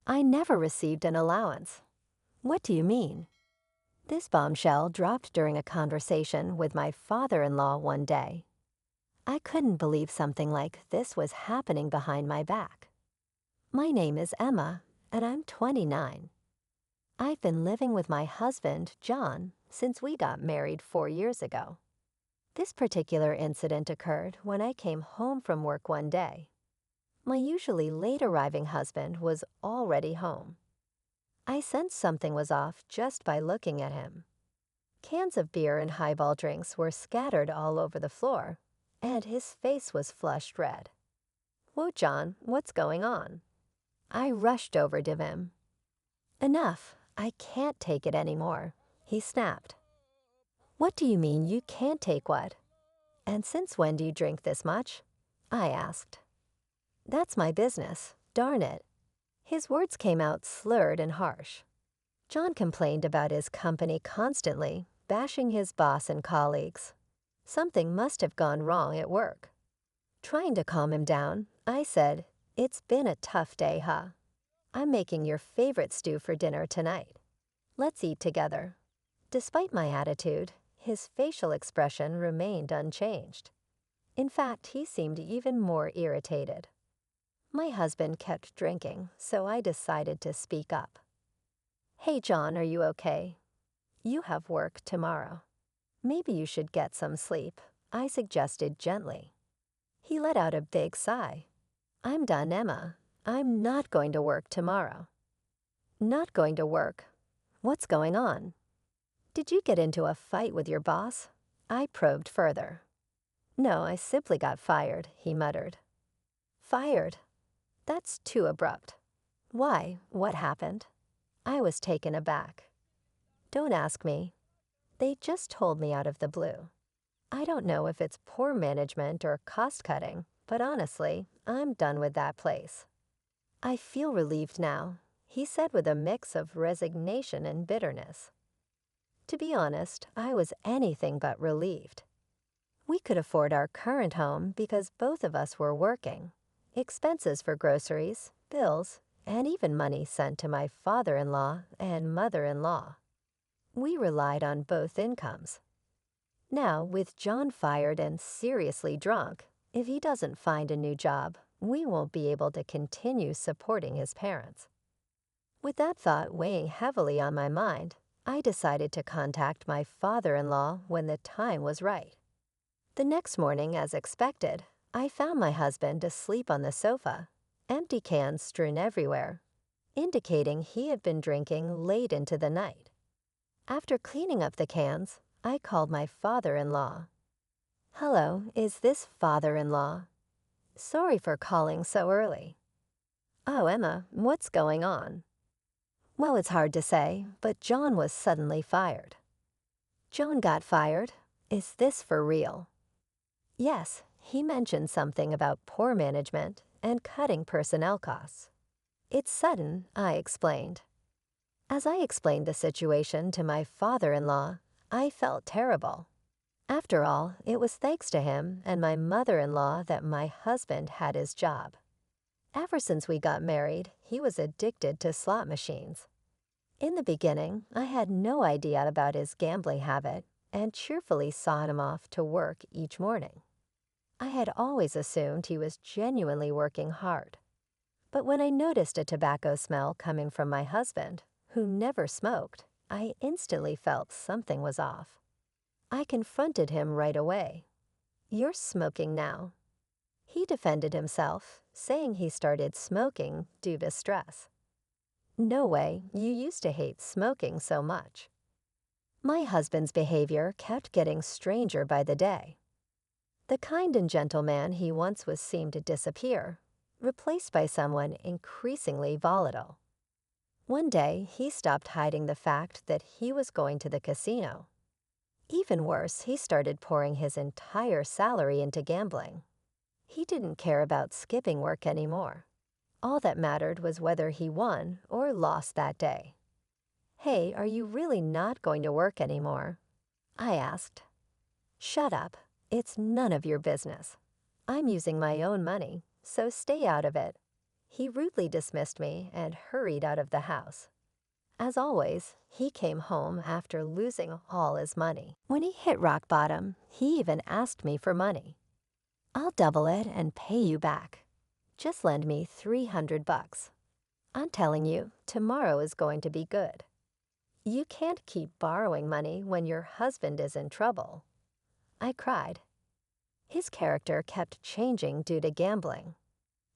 I never received an allowance. What do you mean? This bombshell dropped during a conversation with my father-in-law one day. I couldn't believe something like this was happening behind my back. My name is Emma, and I'm 29. I've been living with my husband, John, since we got married 4 years ago. This particular incident occurred when I came home from work one day. My usually late-arriving husband was already home. I sensed something was off just by looking at him. Cans of beer and highball drinks were scattered all over the floor, and his face was flushed red. "Whoa, John, what's going on?" I rushed over to him. "Enough, I can't take it anymore," he snapped. "What do you mean you can't take what? And since when do you drink this much?" I asked. "That's my business, darn it." His words came out slurred and harsh. John complained about his company constantly, bashing his boss and colleagues. Something must have gone wrong at work. Trying to calm him down, I said, "It's been a tough day, huh? I'm making your favorite stew for dinner tonight. Let's eat together." Despite my attitude, his facial expression remained unchanged. In fact, he seemed even more irritated. My husband kept drinking, so I decided to speak up. "Hey, John, are you okay? You have work tomorrow. Maybe you should get some sleep," I suggested gently. He let out a big sigh. "I'm done, Emma. I'm not going to work tomorrow." "Not going to work? What's going on? Did you get into a fight with your boss?" I probed further. "No, I simply got fired," he muttered. "Fired? That's too abrupt. Why? What happened?" I was taken aback. "Don't ask me. They just told me out of the blue. I don't know if it's poor management or cost-cutting, but honestly, I'm done with that place." "I feel relieved now," he said with a mix of resignation and bitterness. To be honest, I was anything but relieved. We could afford our current home because both of us were working. Expenses for groceries, bills, and even money sent to my father-in-law and mother-in-law. We relied on both incomes. Now, with John fired and seriously drunk, if he doesn't find a new job, we won't be able to continue supporting his parents. With that thought weighing heavily on my mind, I decided to contact my father-in-law when the time was right. The next morning, as expected, I found my husband asleep on the sofa, empty cans strewn everywhere, indicating he had been drinking late into the night. After cleaning up the cans, I called my father-in-law. "Hello, is this father-in-law? Sorry for calling so early." "Oh, Emma, what's going on?" "Well, it's hard to say, but John was suddenly fired." "John got fired? Is this for real?" "Yes, he mentioned something about poor management and cutting personnel costs." "It's sudden," I explained. As I explained the situation to my father-in-law, I felt terrible. After all, it was thanks to him and my mother-in-law that my husband had his job. Ever since we got married, he was addicted to slot machines. In the beginning, I had no idea about his gambling habit and cheerfully saw him off to work each morning. I had always assumed he was genuinely working hard. But when I noticed a tobacco smell coming from my husband, who never smoked, I instantly felt something was off. I confronted him right away. "You're smoking now." He defended himself, saying he started smoking due to stress. "No way, you used to hate smoking so much." My husband's behavior kept getting stranger by the day. The kind and gentle man he once was seemed to disappear, replaced by someone increasingly volatile. One day, he stopped hiding the fact that he was going to the casino. Even worse, he started pouring his entire salary into gambling. He didn't care about skipping work anymore. All that mattered was whether he won or lost that day. "Hey, are you really not going to work anymore?" I asked. "Shut up. It's none of your business. I'm using my own money, so stay out of it." He rudely dismissed me and hurried out of the house. As always, he came home after losing all his money. When he hit rock bottom, he even asked me for money. "I'll double it and pay you back. Just lend me $300. I'm telling you, tomorrow is going to be good. You can't keep borrowing money when your husband is in trouble." I cried. His character kept changing due to gambling.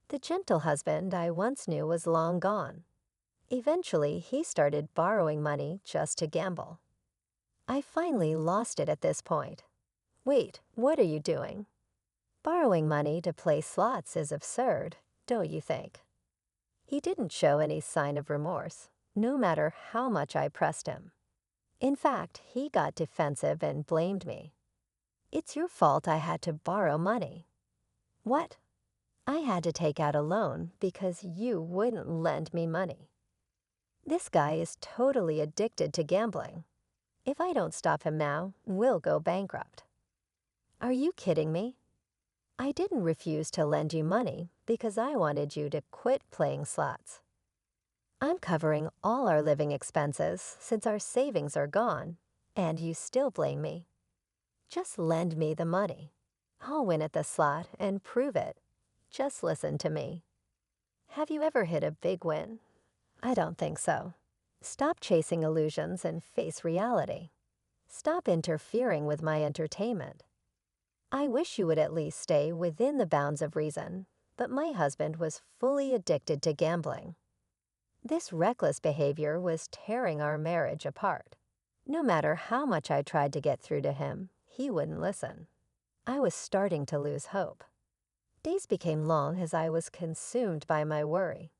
The gentle husband I once knew was long gone. Eventually, he started borrowing money just to gamble. I finally lost it at this point. "Wait, what are you doing? Borrowing money to play slots is absurd, don't you think?" He didn't show any sign of remorse, no matter how much I pressed him. In fact, he got defensive and blamed me. "It's your fault I had to borrow money." "What?" "I had to take out a loan because you wouldn't lend me money." This guy is totally addicted to gambling. If I don't stop him now, we'll go bankrupt. Are you kidding me? I didn't refuse to lend you money because I wanted you to quit playing slots. I'm covering all our living expenses since our savings are gone, and you still blame me. Just lend me the money. I'll win at the slot and prove it. Just listen to me. Have you ever hit a big win? I don't think so. Stop chasing illusions and face reality. Stop interfering with my entertainment. I wish you would at least stay within the bounds of reason, but my husband was fully addicted to gambling. This reckless behavior was tearing our marriage apart. No matter how much I tried to get through to him, he wouldn't listen. I was starting to lose hope. Days became long as I was consumed by my worry.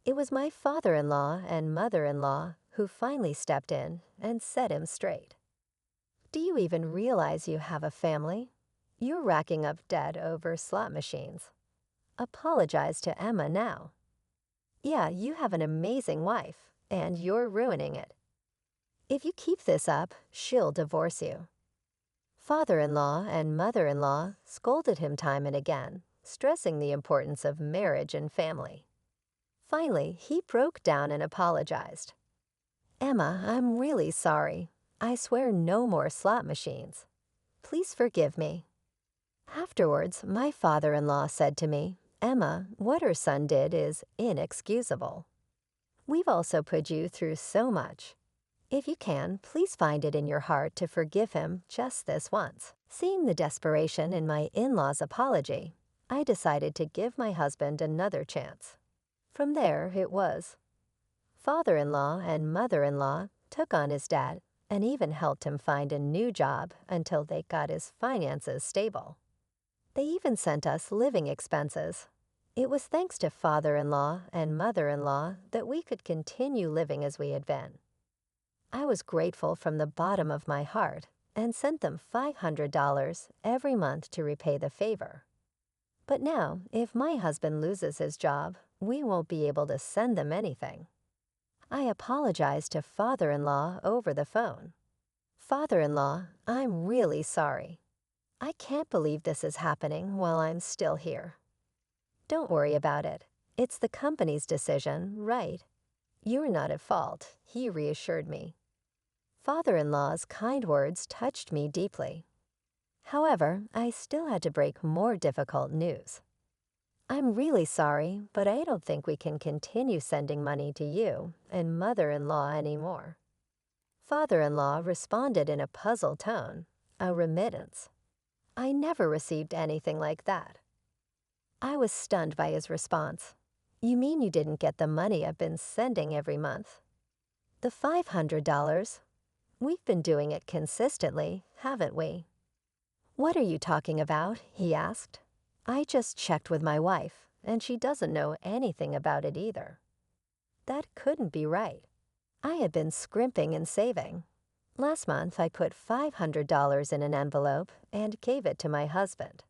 It was my father-in-law and mother-in-law who finally stepped in and set him straight. "Do you even realize you have a family? You're racking up debt over slot machines. Apologize to Emma now. Yeah, you have an amazing wife, and you're ruining it. If you keep this up, she'll divorce you." Father-in-law and mother-in-law scolded him time and again, stressing the importance of marriage and family. Finally, he broke down and apologized. "Emma, I'm really sorry. I swear no more slot machines. Please forgive me." Afterwards, my father-in-law said to me, "Emma, what her son did is inexcusable. We've also put you through so much. If you can, please find it in your heart to forgive him just this once." Seeing the desperation in my in-laws' apology, I decided to give my husband another chance. From there, it was. Father-in-law and mother-in-law took on his dad and even helped him find a new job until they got his finances stable. They even sent us living expenses. It was thanks to father-in-law and mother-in-law that we could continue living as we had been. I was grateful from the bottom of my heart and sent them $500 every month to repay the favor. But now, if my husband loses his job, we won't be able to send them anything. I apologized to father-in-law over the phone. "Father-in-law, I'm really sorry. I can't believe this is happening while I'm still here." "Don't worry about it. It's the company's decision, right? You're not at fault," he reassured me. Father-in-law's kind words touched me deeply. However, I still had to break more difficult news. "I'm really sorry, but I don't think we can continue sending money to you and mother-in-law anymore." Father-in-law responded in a puzzled tone, "A remittance? I never received anything like that." I was stunned by his response. "You mean you didn't get the money I've been sending every month?" "The $500? We've been doing it consistently, haven't we?" "What are you talking about?" he asked. "I just checked with my wife, and she doesn't know anything about it either." That couldn't be right. I had been scrimping and saving. Last month, I put $500 in an envelope and gave it to my husband.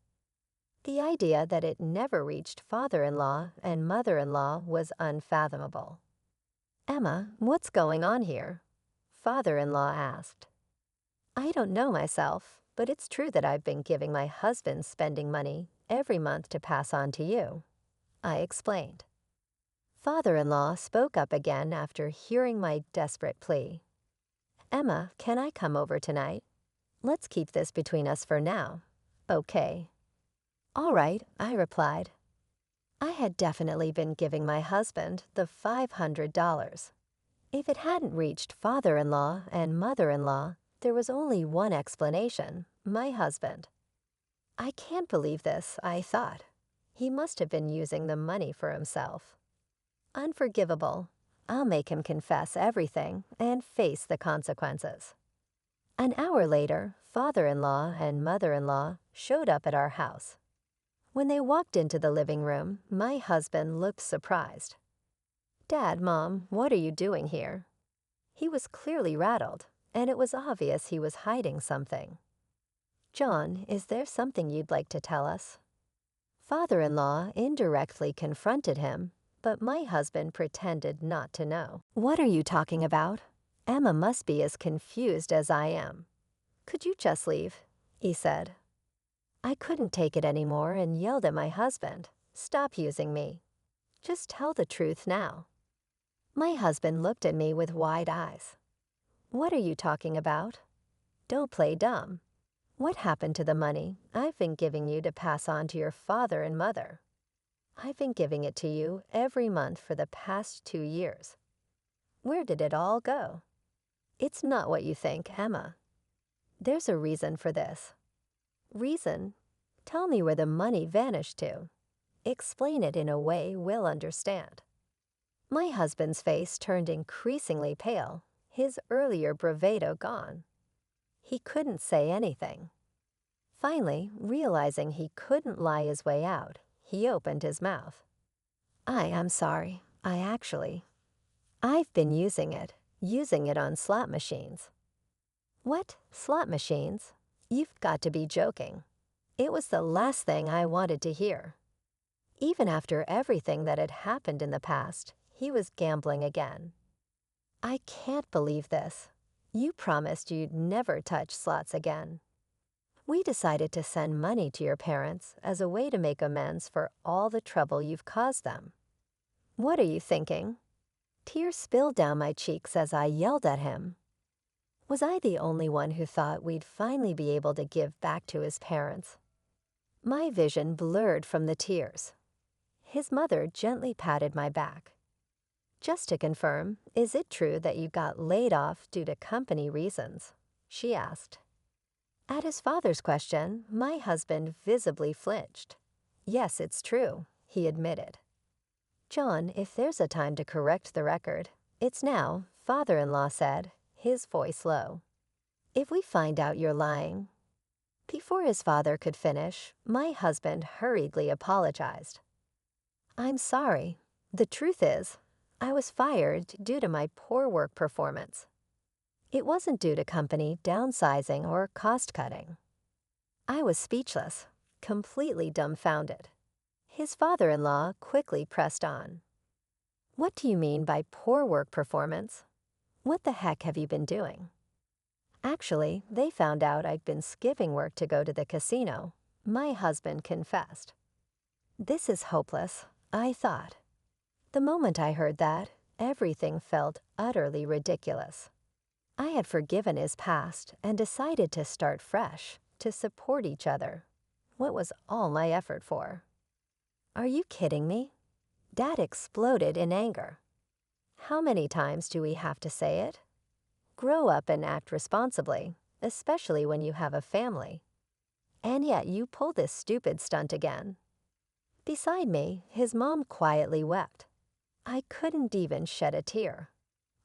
The idea that it never reached father-in-law and mother-in-law was unfathomable. "Emma, what's going on here?" Father-in-law asked. "I don't know myself, but it's true that I've been giving my husband spending money every month to pass on to you," I explained. Father-in-law spoke up again after hearing my desperate plea. Emma, can I come over tonight? Let's keep this between us for now. Okay. All right, I replied. I had definitely been giving my husband the $500. If it hadn't reached father-in-law and mother-in-law, there was only one explanation: my husband. I can't believe this, I thought. He must have been using the money for himself. Unforgivable. I'll make him confess everything and face the consequences. An hour later, father-in-law and mother-in-law showed up at our house. When they walked into the living room, my husband looked surprised. Dad, Mom, what are you doing here? He was clearly rattled, and it was obvious he was hiding something. John, is there something you'd like to tell us? Father-in-law indirectly confronted him, but my husband pretended not to know. What are you talking about? Emma must be as confused as I am. Could you just leave? He said. I couldn't take it anymore and yelled at my husband. Stop using me. Just tell the truth now. My husband looked at me with wide eyes. What are you talking about? Don't play dumb. What happened to the money I've been giving you to pass on to your father and mother? I've been giving it to you every month for the past 2 years. Where did it all go? It's not what you think, Emma. There's a reason for this. Reason? Tell me where the money vanished to. Explain it in a way we'll understand. My husband's face turned increasingly pale, his earlier bravado gone. He couldn't say anything. Finally, realizing he couldn't lie his way out, he opened his mouth. I'm sorry. I've been using it on slot machines. What? Slot machines? You've got to be joking. It was the last thing I wanted to hear. Even after everything that had happened in the past, he was gambling again. I can't believe this. You promised you'd never touch slots again. We decided to send money to your parents as a way to make amends for all the trouble you've caused them. What are you thinking? Tears spilled down my cheeks as I yelled at him. Was I the only one who thought we'd finally be able to give back to his parents? My vision blurred from the tears. His mother gently patted my back. Just to confirm, is it true that you got laid off due to company reasons? She asked. At his father's question, my husband visibly flinched. Yes, it's true, he admitted. John, if there's a time to correct the record, it's now, father-in-law said, his voice low. If we find out you're lying. Before his father could finish, my husband hurriedly apologized. I'm sorry. The truth is, I was fired due to my poor work performance. It wasn't due to company downsizing or cost-cutting. I was speechless, completely dumbfounded. His father-in-law quickly pressed on. What do you mean by poor work performance? What the heck have you been doing? Actually, they found out I'd been skipping work to go to the casino. My husband confessed. This is hopeless, I thought. The moment I heard that, everything felt utterly ridiculous. I had forgiven his past and decided to start fresh, to support each other. What was all my effort for? Are you kidding me? Dad exploded in anger. How many times do we have to say it? Grow up and act responsibly, especially when you have a family. And yet you pull this stupid stunt again. Beside me, his mom quietly wept. I couldn't even shed a tear.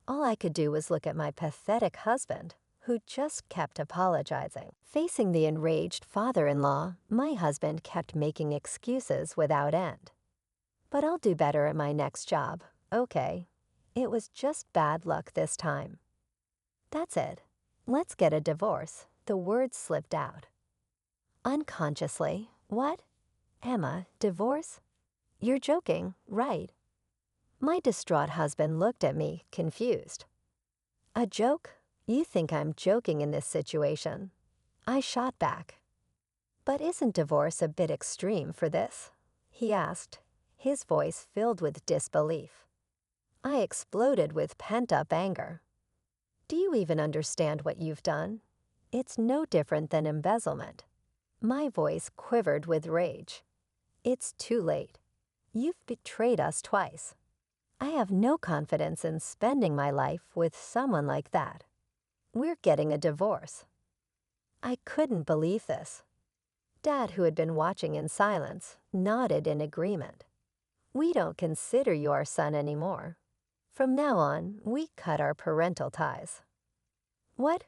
All I could do was look at my pathetic husband, who just kept apologizing. Facing the enraged father-in-law, my husband kept making excuses without end. But I'll do better at my next job, okay? It was just bad luck this time. That's it. Let's get a divorce, the words slipped out. Unconsciously, what? Emma, divorce? You're joking, right? My distraught husband looked at me, confused. A joke? You think I'm joking in this situation? I shot back. But isn't divorce a bit extreme for this? He asked, his voice filled with disbelief. I exploded with pent-up anger. Do you even understand what you've done? It's no different than embezzlement. My voice quivered with rage. It's too late. You've betrayed us twice. I have no confidence in spending my life with someone like that. We're getting a divorce. I couldn't believe this. Dad, who had been watching in silence, nodded in agreement. We don't consider you our son anymore. From now on, we cut our parental ties. What?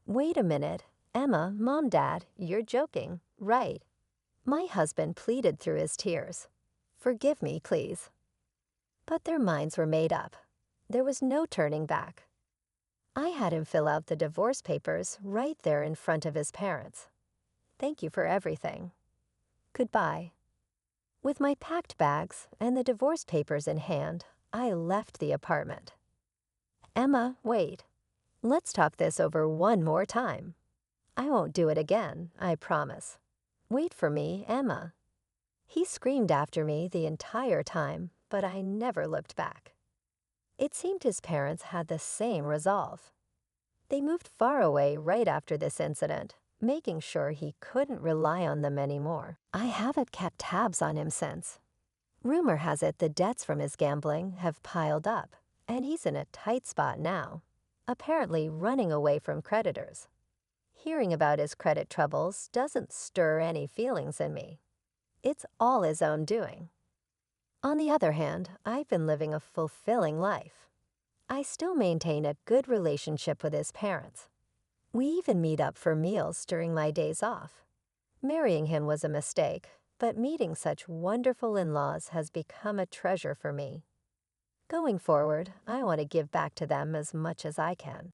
Wait a minute. Emma, Mom, Dad, you're joking, right? My husband pleaded through his tears. Forgive me, please. But their minds were made up. There was no turning back. I had him fill out the divorce papers right there in front of his parents. Thank you for everything. Goodbye. With my packed bags and the divorce papers in hand, I left the apartment. Emma, wait. Let's talk this over one more time. I won't do it again, I promise. Wait for me, Emma. He screamed after me the entire time, but I never looked back. It seemed his parents had the same resolve. They moved far away right after this incident, making sure he couldn't rely on them anymore. I haven't kept tabs on him since. Rumor has it the debts from his gambling have piled up, and he's in a tight spot now, apparently running away from creditors. Hearing about his credit troubles doesn't stir any feelings in me. It's all his own doing. On the other hand, I've been living a fulfilling life. I still maintain a good relationship with his parents. We even meet up for meals during my days off. Marrying him was a mistake, but meeting such wonderful in-laws has become a treasure for me. Going forward, I want to give back to them as much as I can.